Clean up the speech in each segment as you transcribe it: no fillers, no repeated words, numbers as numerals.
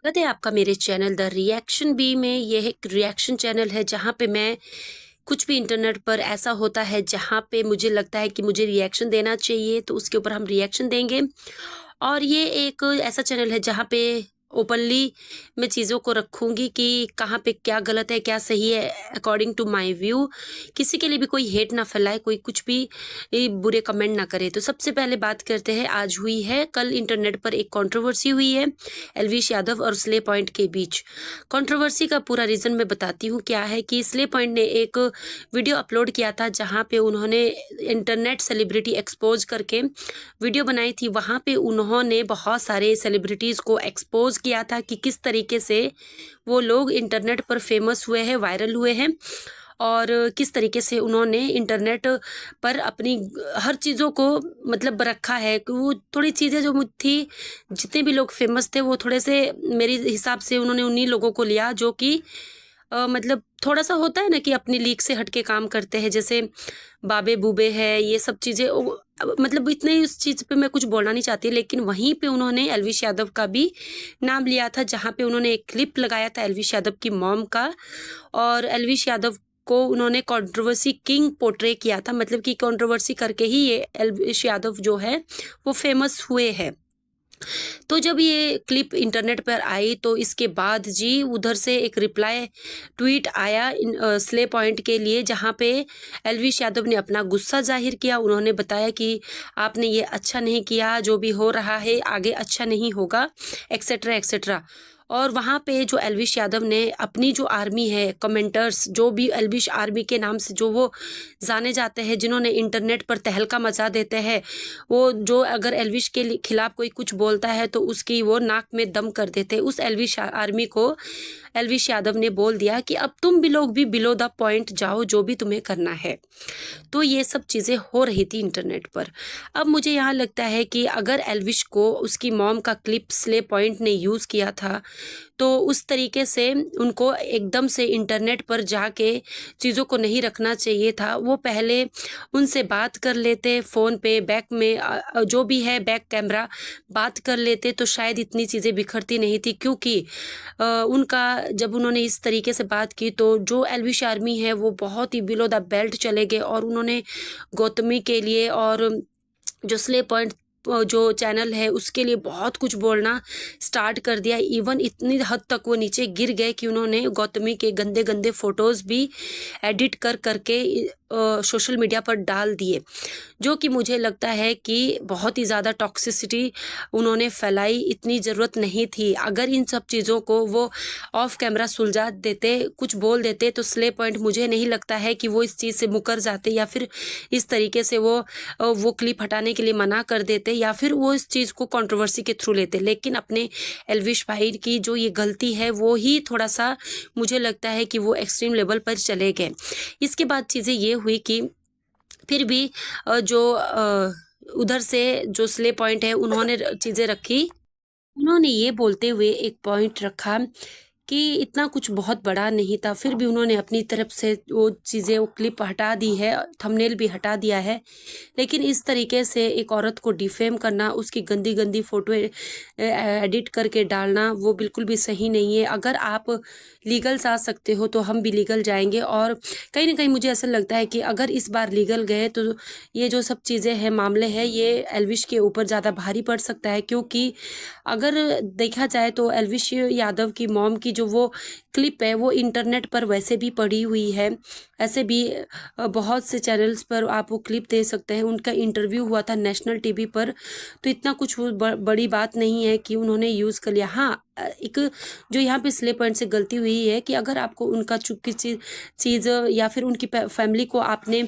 स्वागत है आपका मेरे चैनल द रिएक्शन बी में। यह एक रिएक्शन चैनल है जहाँ पे मैं कुछ भी इंटरनेट पर ऐसा होता है जहाँ पे मुझे लगता है कि मुझे रिएक्शन देना चाहिए तो उसके ऊपर हम रिएक्शन देंगे। और ये एक ऐसा चैनल है जहाँ पे ओपनली मैं चीज़ों को रखूँगी कि कहाँ पे क्या गलत है क्या सही है अकॉर्डिंग टू माय व्यू। किसी के लिए भी कोई हेट ना फैलाए, कोई कुछ भी बुरे कमेंट ना करे। तो सबसे पहले बात करते हैं, आज हुई है कल इंटरनेट पर एक कंट्रोवर्सी हुई है एल्विश यादव और स्ले पॉइंट के बीच। कंट्रोवर्सी का पूरा रीज़न मैं बताती हूँ क्या है कि स्ले पॉइंट ने एक वीडियो अपलोड किया था जहाँ पे उन्होंने इंटरनेट सेलिब्रिटी एक्सपोज करके वीडियो बनाई थी। वहाँ पे उन्होंने बहुत सारे सेलिब्रिटीज़ को एक्सपोज किया था कि किस तरीके से वो लोग इंटरनेट पर फेमस हुए हैं, वायरल हुए हैं, और किस तरीके से उन्होंने इंटरनेट पर अपनी हर चीज़ों को मतलब रखा है कि वो थोड़ी चीज़ें जो थी, जितने भी लोग फेमस थे वो थोड़े से मेरे हिसाब से उन्होंने उन्हीं लोगों को लिया जो कि मतलब थोड़ा सा होता है ना कि अपनी लीग से हटके काम करते हैं, जैसे बाबे बूबे है, ये सब चीज़ें मतलब इतने इस चीज़ पे मैं कुछ बोलना नहीं चाहती। लेकिन वहीं पे उन्होंने एल्विश यादव का भी नाम लिया था जहाँ पे उन्होंने एक क्लिप लगाया था एल्विश यादव की मॉम का, और एल्विश यादव को उन्होंने कंट्रोवर्सी किंग पोर्ट्रे किया था, मतलब कि कंट्रोवर्सी करके ही ये एल्विश यादव जो है वो फेमस हुए हैं। तो जब ये क्लिप इंटरनेट पर आई तो इसके बाद जी उधर से एक रिप्लाई ट्वीट आया स्ले पॉइंट के लिए, जहाँ पे एल्विश यादव ने अपना गुस्सा जाहिर किया। उन्होंने बताया कि आपने ये अच्छा नहीं किया, जो भी हो रहा है आगे अच्छा नहीं होगा, एक्सेट्रा एक्सेट्रा। और वहाँ पे जो एल्विश यादव ने अपनी जो आर्मी है, कमेंटर्स जो भी एल्विश आर्मी के नाम से जो वो जाने जाते हैं, जिन्होंने इंटरनेट पर तहलका मचा देते हैं, वो जो अगर एल्विश के खिलाफ कोई कुछ बोलता है तो उसकी वो नाक में दम कर देते हैं, उस एल्विश आर्मी को एल्विश यादव ने बोल दिया कि अब तुम भी लोग भी बिलो द पॉइंट जाओ, जो भी तुम्हें करना है। तो ये सब चीज़ें हो रही थी इंटरनेट पर। अब मुझे यहाँ लगता है कि अगर एल्विश को उसकी मॉम का क्लिप स्ले पॉइंट ने यूज़ किया था तो उस तरीके से उनको एकदम से इंटरनेट पर जाके चीज़ों को नहीं रखना चाहिए था। वो पहले उनसे बात कर लेते फ़ोन पे, बैक में जो भी है बैक कैमरा बात कर लेते तो शायद इतनी चीज़ें बिखरती नहीं थी। क्योंकि उनका जब उन्होंने इस तरीके से बात की तो जो एल्विश आर्मी है वो बहुत ही बिलो द बेल्ट चले गए, और उन्होंने गौतमी के लिए और जो स्ले पॉइंट जो चैनल है उसके लिए बहुत कुछ बोलना स्टार्ट कर दिया। इवन इतनी हद तक वो नीचे गिर गए कि उन्होंने गौतमी के गंदे गंदे फोटोज़ भी एडिट कर करके सोशल मीडिया पर डाल दिए, जो कि मुझे लगता है कि बहुत ही ज़्यादा टॉक्सिसिटी उन्होंने फैलाई। इतनी ज़रूरत नहीं थी। अगर इन सब चीज़ों को वो ऑफ कैमरा सुलझा देते, कुछ बोल देते, तो स्ले पॉइंट मुझे नहीं लगता है कि वो इस चीज़ से मुकर जाते, या फिर इस तरीके से वो क्लिप हटाने के लिए मना कर देते, या फिर वो इस चीज़ को कंट्रोवर्सी के थ्रू लेते। लेकिन अपने एल्विश भाई की जो ये गलती है वो ही थोड़ा सा मुझे लगता है कि वो एक्सट्रीम लेवल पर चले गए। इसके बाद चीज़ें ये हुई कि फिर भी जो उधर से जो स्ले पॉइंट है उन्होंने चीज़ें रखी। उन्होंने ये बोलते हुए एक पॉइंट रखा कि इतना कुछ बहुत बड़ा नहीं था, फिर भी उन्होंने अपनी तरफ से वो चीज़ें, वो क्लिप हटा दी है, थंबनेल भी हटा दिया है। लेकिन इस तरीके से एक औरत को डिफेम करना, उसकी गंदी गंदी फ़ोटो एडिट करके डालना, वो बिल्कुल भी सही नहीं है। अगर आप लीगल जा सकते हो तो हम भी लीगल जाएंगे, और कहीं ना कहीं मुझे ऐसा लगता है कि अगर इस बार लीगल गए तो ये जो सब चीज़ें हैं, मामले हैं, ये एल्विश के ऊपर ज़्यादा भारी पड़ सकता है। क्योंकि अगर देखा जाए तो एल्विश यादव की मॉम की जो वो क्लिप है वो इंटरनेट पर वैसे भी पड़ी हुई है। ऐसे भी बहुत से चैनल्स पर आप वो क्लिप दे सकते हैं। उनका इंटरव्यू हुआ था नेशनल टीवी पर, तो इतना कुछ बड़ी बात नहीं है कि उन्होंने यूज़ कर लिया। हाँ, एक जो यहाँ पे स्ले पॉइंट से गलती हुई है कि अगर आपको उनका किसी चीज़ या फिर उनकी फैमिली को आपने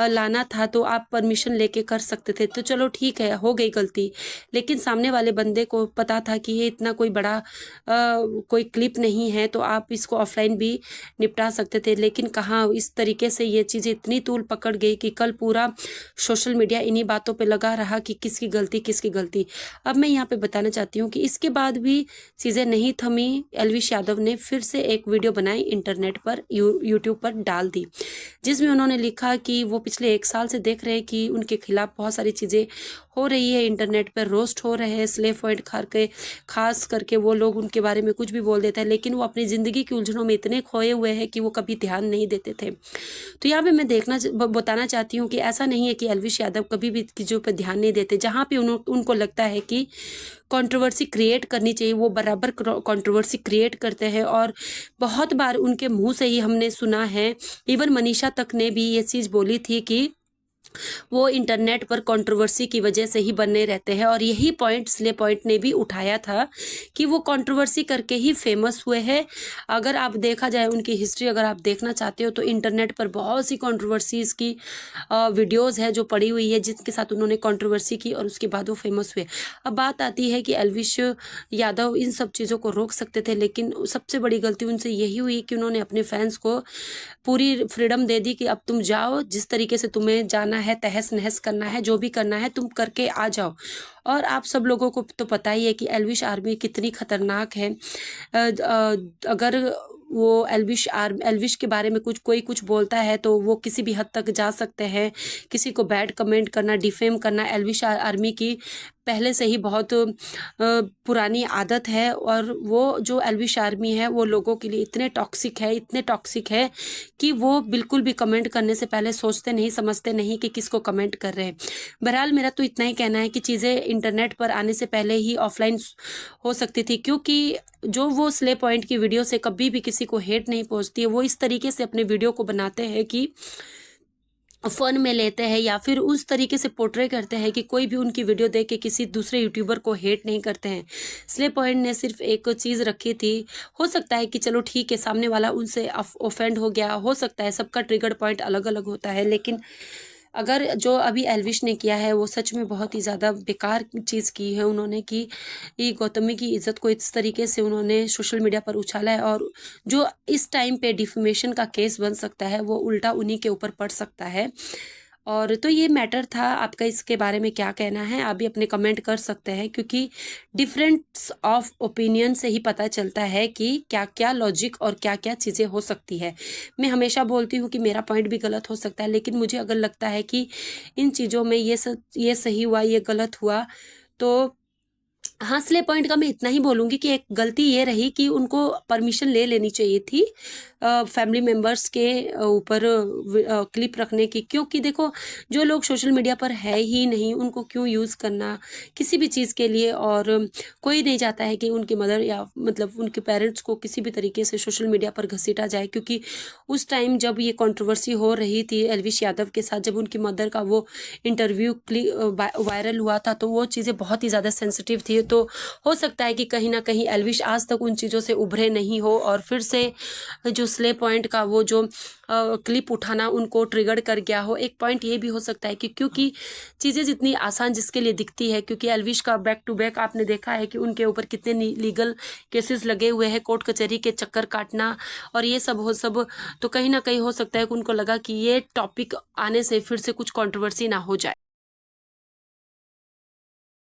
लाना था तो आप परमिशन लेके कर सकते थे, तो चलो ठीक है, हो गई गलती। लेकिन सामने वाले बंदे को पता था कि ये इतना कोई बड़ा कोई क्लिप नहीं है, तो आप इसको ऑफलाइन भी निपटा सकते थे। लेकिन कहाँ, इस तरीके से ये चीज़ें इतनी तूल पकड़ गई कि कल पूरा सोशल मीडिया इन्हीं बातों पे लगा रहा कि किसकी गलती किसकी गलती। अब मैं यहाँ पे बताना चाहती हूँ कि इसके बाद भी चीज़ें नहीं थमी, एल्विश यादव ने फिर से एक वीडियो बनाई, इंटरनेट पर यूट्यूब पर डाल दी, जिसमें उन्होंने लिखा कि वो पिछले 1 साल से देख रहे हैं कि उनके खिलाफ बहुत सारी चीज़ें हो रही है, इंटरनेट पर रोस्ट हो रहे हैं, स्लेव पॉइंट खास करके वो लोग उनके बारे में कुछ भी बोल देते हैं, लेकिन वो अपनी ज़िंदगी की उलझनों में इतने खोए हुए हैं कि वो कभी ध्यान नहीं देते थे। तो यहाँ पे मैं बताना चाहती हूँ कि ऐसा नहीं है कि एल्विश यादव कभी भी चीज़ों पर ध्यान नहीं देते। जहाँ पे उनको लगता है कि कंट्रोवर्सी क्रिएट करनी चाहिए, वो बराबर कंट्रोवर्सी क्रिएट करते हैं। और बहुत बार उनके मुंह से ही हमने सुना है, इवन मनीषा तक ने भी ये चीज़ बोली थी कि वो इंटरनेट पर कंट्रोवर्सी की वजह से ही बने रहते हैं। और यही पॉइंट स्ले पॉइंट ने भी उठाया था कि वो कंट्रोवर्सी करके ही फेमस हुए हैं। अगर आप देखा जाए उनकी हिस्ट्री, अगर आप देखना चाहते हो तो इंटरनेट पर बहुत सी कंट्रोवर्सीज़ की वीडियोज़ है जो पड़ी हुई है, जिसके साथ उन्होंने कंट्रोवर्सी की और उसके बाद वो फेमस हुए। अब बात आती है कि एल्विश यादव इन सब चीज़ों को रोक सकते थे, लेकिन सबसे बड़ी गलती उनसे यही हुई कि उन्होंने अपने फैंस को पूरी फ्रीडम दे दी कि अब तुम जाओ, जिस तरीके से तुम्हें जाना है, तहस नहस करना है, जो भी करना है तुम करके आ जाओ। और आप सब लोगों को तो पता ही है कि एल्विश आर्मी कितनी खतरनाक है। अगर वो एल्विश के बारे में कोई कुछ बोलता है तो वो किसी भी हद तक जा सकते हैं। किसी को बैड कमेंट करना, डिफेम करना एल्विश आर्मी की पहले से ही बहुत पुरानी आदत है। और वो जो एल्विश आर्मी है वो लोगों के लिए इतने टॉक्सिक है कि वो बिल्कुल भी कमेंट करने से पहले सोचते नहीं, समझते नहीं कि किसको कमेंट कर रहे हैं। बहरहाल मेरा तो इतना ही कहना है कि चीज़ें इंटरनेट पर आने से पहले ही ऑफलाइन हो सकती थी, क्योंकि जो वो स्ले पॉइंट की वीडियो से कभी भी किसी को हेट नहीं पहुंचती है। वो इस तरीके से अपने वीडियो को बनाते हैं कि फन में लेते हैं, या फिर उस तरीके से पोर्ट्रे करते हैं कि कोई भी उनकी वीडियो देख के किसी दूसरे यूट्यूबर को हेट नहीं करते हैं। स्ले पॉइंट ने सिर्फ एक चीज़ रखी थी, हो सकता है कि चलो ठीक है सामने वाला उनसे ऑफेंड हो गया, हो सकता है, सबका ट्रिगर पॉइंट अलग अलग होता है, लेकिन अगर जो अभी एल्विश ने किया है वो सच में बहुत ही ज़्यादा बेकार चीज़ की है उन्होंने, कि ये गौतमी की इज़्ज़त को इस तरीके से उन्होंने सोशल मीडिया पर उछाला है। और जो इस टाइम पे डिफेमेशन का केस बन सकता है वो उल्टा उन्हीं के ऊपर पड़ सकता है। और तो ये मैटर था, आपका इसके बारे में क्या कहना है आप भी अपने कमेंट कर सकते हैं, क्योंकि डिफरेंस ऑफ ओपिनियन से ही पता चलता है कि क्या क्या लॉजिक और क्या क्या चीज़ें हो सकती है। मैं हमेशा बोलती हूँ कि मेरा पॉइंट भी गलत हो सकता है, लेकिन मुझे अगर लगता है कि इन चीज़ों में ये सही हुआ, ये गलत हुआ, तो हाँ, स्ले पॉइंट का मैं इतना ही बोलूँगी कि एक गलती ये रही कि उनको परमिशन ले लेनी चाहिए थी फैमिली मेम्बर्स के ऊपर क्लिप रखने की, क्योंकि देखो जो लोग सोशल मीडिया पर है ही नहीं उनको क्यों यूज़ करना किसी भी चीज़ के लिए। और कोई नहीं चाहता है कि उनकी मदर या मतलब उनके पेरेंट्स को किसी भी तरीके से सोशल मीडिया पर घसीटा जाए, क्योंकि उस टाइम जब ये कंट्रोवर्सी हो रही थी एल्विश यादव के साथ, जब उनकी मदर का वो इंटरव्यू वायरल हुआ था, तो वो चीज़ें बहुत ही ज़्यादा सेंसिटिव थी। तो हो सकता है कि कहीं ना कहीं एल्विश आज तक उन चीज़ों से उभरे नहीं हो, और फिर से जो स्ले पॉइंट का वो जो क्लिप उठाना उनको ट्रिगर कर गया हो। एक पॉइंट ये भी हो सकता है कि क्योंकि चीज़ें जितनी आसान जिसके लिए दिखती है, क्योंकि एल्विश का बैक टू बैक आपने देखा है कि उनके ऊपर कितने लीगल केसेस लगे हुए हैं, कोर्ट कचहरी के चक्कर काटना और ये सब, तो कहीं ना कहीं हो सकता है कि उनको लगा कि ये टॉपिक आने से फिर से कुछ कंट्रोवर्सी ना हो जाए।